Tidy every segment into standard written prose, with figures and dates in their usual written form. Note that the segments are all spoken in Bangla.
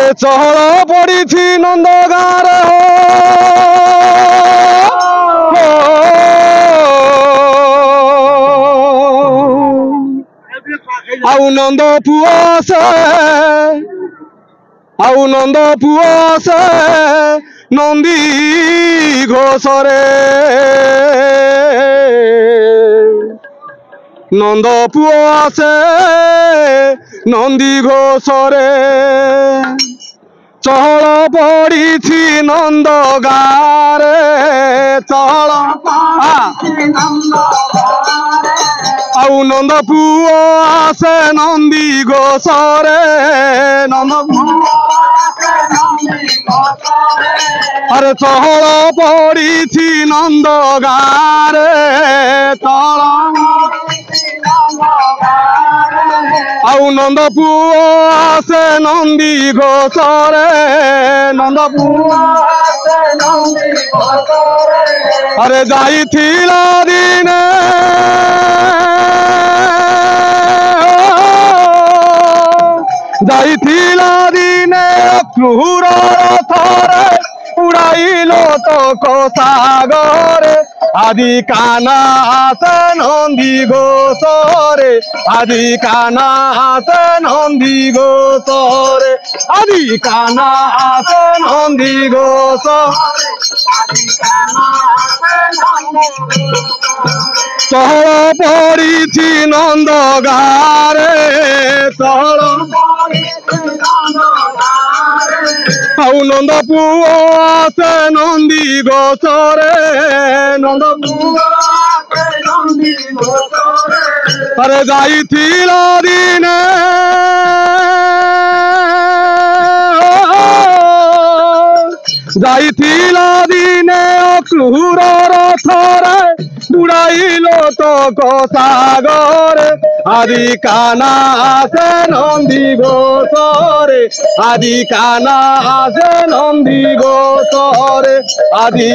আরে চহল পড়িছি নন্দ গাঁরে আউ নন্দ পুଅ ସେ আউ নন্দ পুଅ ସେ নন্দী ঘোষরে নন্দ পুଅ আছে নন্দী ঘোষরে চহল পড়িছি নন্দ গাঁরে চহল আউ নন্দ পুଅ আছে নন্দী ঘোষরে নন্দ আরে চহল পড়িছি নন্দ গাঁরে চহল আউ নন্দ পুଅ আছে নন্দী ঘোষরে নন্দ পুଅ আরে যাইছিল দিনে যাইছিল দিনে ক্রুর রথরে উড়াইল তো সাগরে আদি কানা আছে নন্দী ঘোষরে আদি কানা আছে নন্দী ঘোষরে আদি কানা আছে নন্দী ঘোষ চহল পড়িছি নন্দ গাঁরে চহল আউ নন্দ পুଅ আছে নন্দী ঘোষরে নন্দ আরে যাইছিল দিনে যাইছিল দিনে ক্রুর রথরে উড়াইল তো সাগরে আদি কানা আছে নন্দী ঘোষরে আদি কানা আছে নন্দী ঘোষরে আদি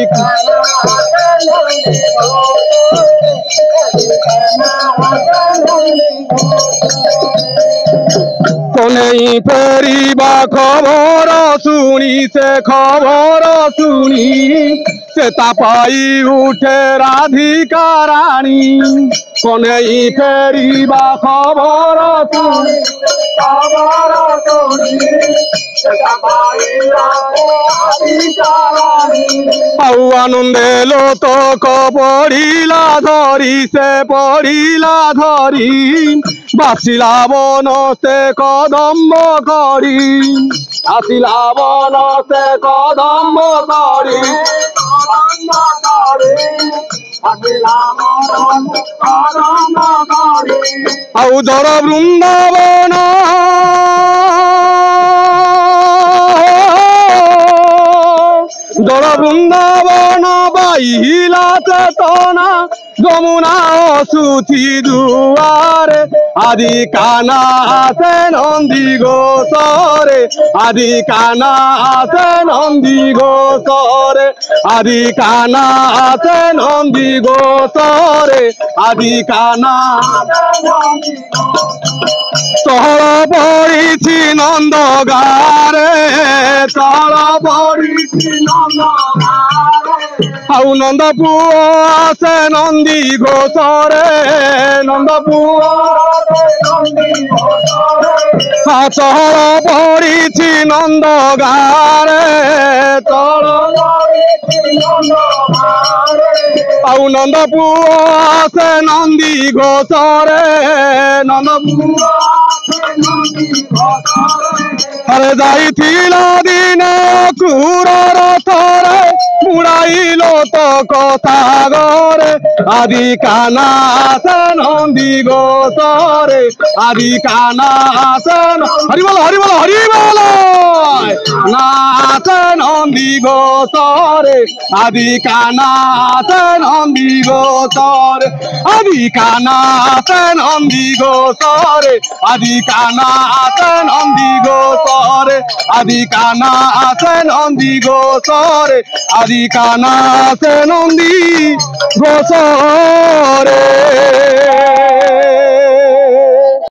কোনেই ফেরিবা খবর শুনি সে খবর শুনি সে তাপাই উঠে রাধিকা রানী কোনেই ফেরিবা খবর শুনি আউ আনন্দে লোতক পড়িলা ধরি সে পড়িলা ধরি বাসিলা বন সে কদম্ব করি আসিলা বন সে কদম্ব করি আউ ধর বৃন্দাবন দর বৃন্দাবন বাইলা চেতনা যমুনা অসুচি দুয়ারে আদি কানা আছে নন্দী ঘোষরে আদি কানা আছে নন্দী ঘোষরে আদি কানা আছে নন্দী ঘোষরে আদি কানা চহল পড়িছি নন্দ গাঁরে চহল পড়িছি নন্দ আউ নন্দ পুଅ আছে নন্দী ঘোষরে নন্দ পুଅ চহল পড়িছি নন্দ গাঁরে চহল আউ নন্দ পুଅ আছে নন্দী ঘোষরে নন্দ পুଅ আরে যাইছিল দিনে ক্রুর রথরে উড়াইল তো সাগরে আদি কানা আছে নন্দী ঘোষরে আদি কানা আছে হরি বল হরি বল হরি বল নাচ নন্দী ঘোষরে আদি কানা আছে নন্দী ঘোষরে আদি কানা আছে নন্দী ঘোষরে আদি কানা আছে নন্দী ঘোষরে আদি কানা আছে নন্দী ঘোষরে আদি কানা আছে নন্দী ঘোষরে